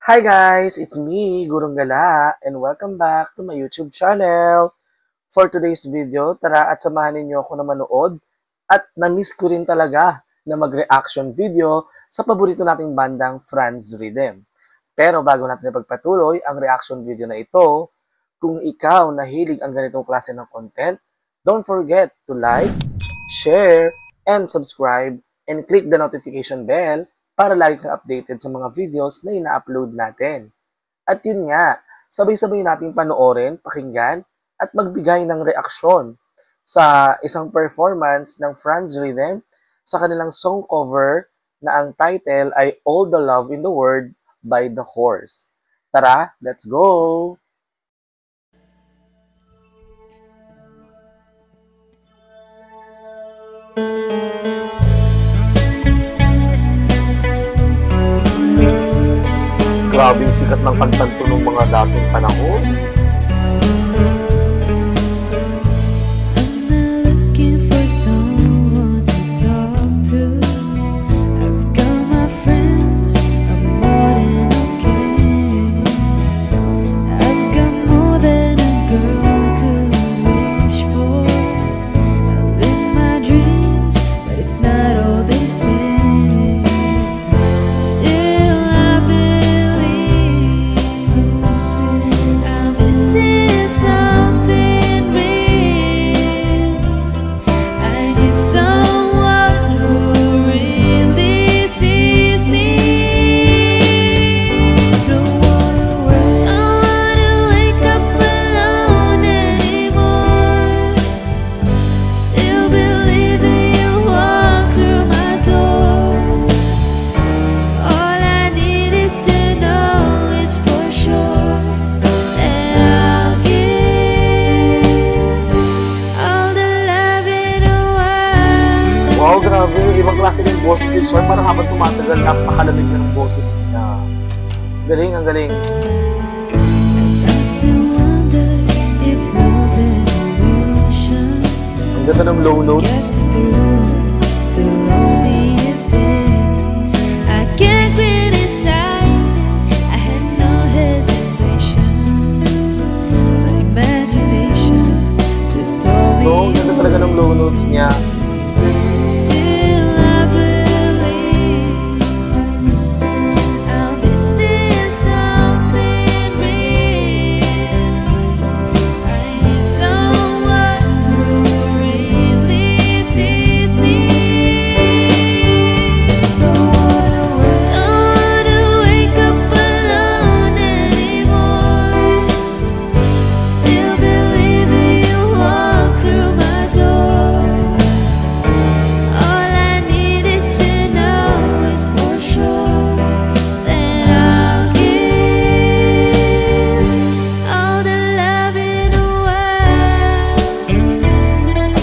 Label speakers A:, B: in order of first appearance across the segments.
A: Hi guys, it's me, Gurong Gala, and welcome back to my YouTube channel. For today's video, tara at samahan ninyo ako na manood at na-miss ko rin talaga na mag-reaction video sa paborito nating bandang Franz Rhythm. Pero bago natin ipagpatuloy ang reaction video na ito, kung ikaw nahilig ang ganitong klase ng content, don't forget to like, share, and subscribe, and click the notification bell para lagi kang updated sa mga videos na ina-upload natin. At yun nga, sabay-sabay nating panoorin, pakinggan, at magbigay ng reaksyon sa isang performance ng Franz Rhythm sa kanilang song cover na ang title ay All the Love in the World by The Horse. Tara, let's go! Grabing sikat ng kantanto ng mga dating panahon. Wow, grabe. Ibang klase ng boses ni Sir. Parang habang tumatagal, napakalamig na ng boses niya. Galing, ang galing. Ang ganda ng low notes. Ang ganda talaga ng low notes niya.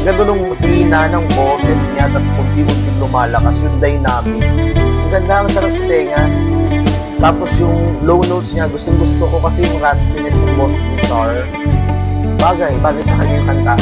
A: Ganda nung hina ng boses niya, tapos unti-unti lumalakas yung dynamics. Ang ganda, ang sarap sa tenga. Tapos yung low notes niya, gustong-gusto ko kasi yung raspiness ng boses ni Char. Bagay sa kanyang kanta.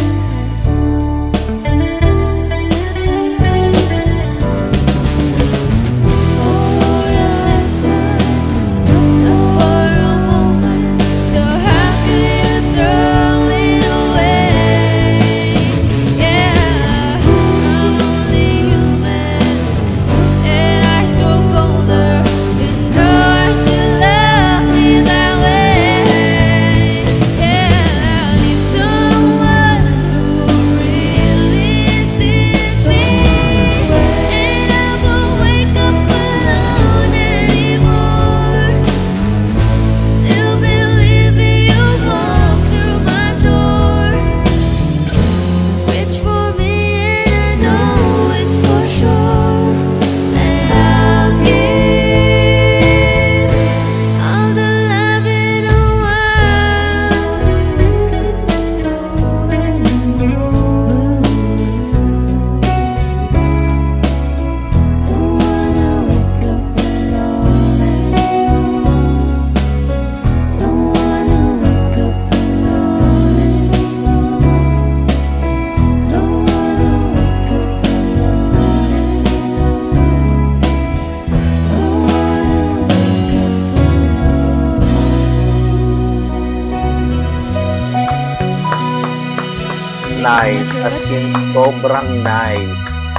A: Nice. As in, sobrang nice.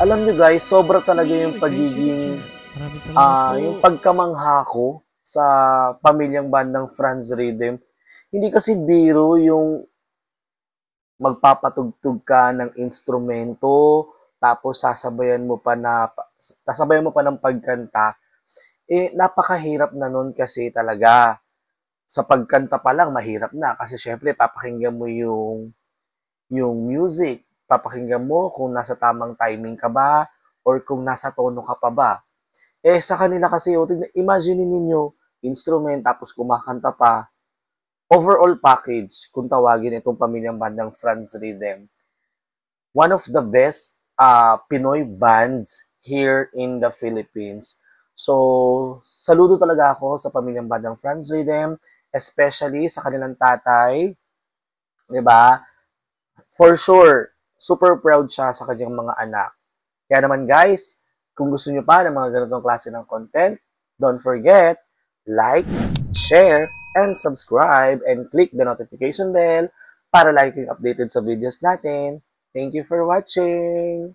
A: Alam nyo guys, sobra talaga yung pagiging, yung pagkamangha ko sa pamilyang bandang Franz Rhythm. Hindi kasi biro yung magpapatugtog ka ng instrumento, tapos sasabayan mo pa ng pagkanta. Napakahirap na nun kasi talaga. Sa pagkanta pa lang, mahirap na. Kasi syempre, papakinggan mo yung music. Papakinggan mo kung nasa tamang timing ka ba or kung nasa tono ka pa ba. Sa kanila kasi, imagine ninyo, instrument, tapos kumakanta pa. Overall package, kung tawagin itong pamilyang bandang Franz Rhythm. One of the best Pinoy bands here in the Philippines. So, saludo talaga ako sa pamilyang bandang Franz Rhythm, especially sa kanilang tatay, 'di ba? For sure, super proud siya sa kanyang mga anak. Kaya naman guys, kung gusto niyo pa ng mga ganitong klase ng content, don't forget, like, share, and subscribe, and click the notification bell para lagi kayong updated sa videos natin. Thank you for watching!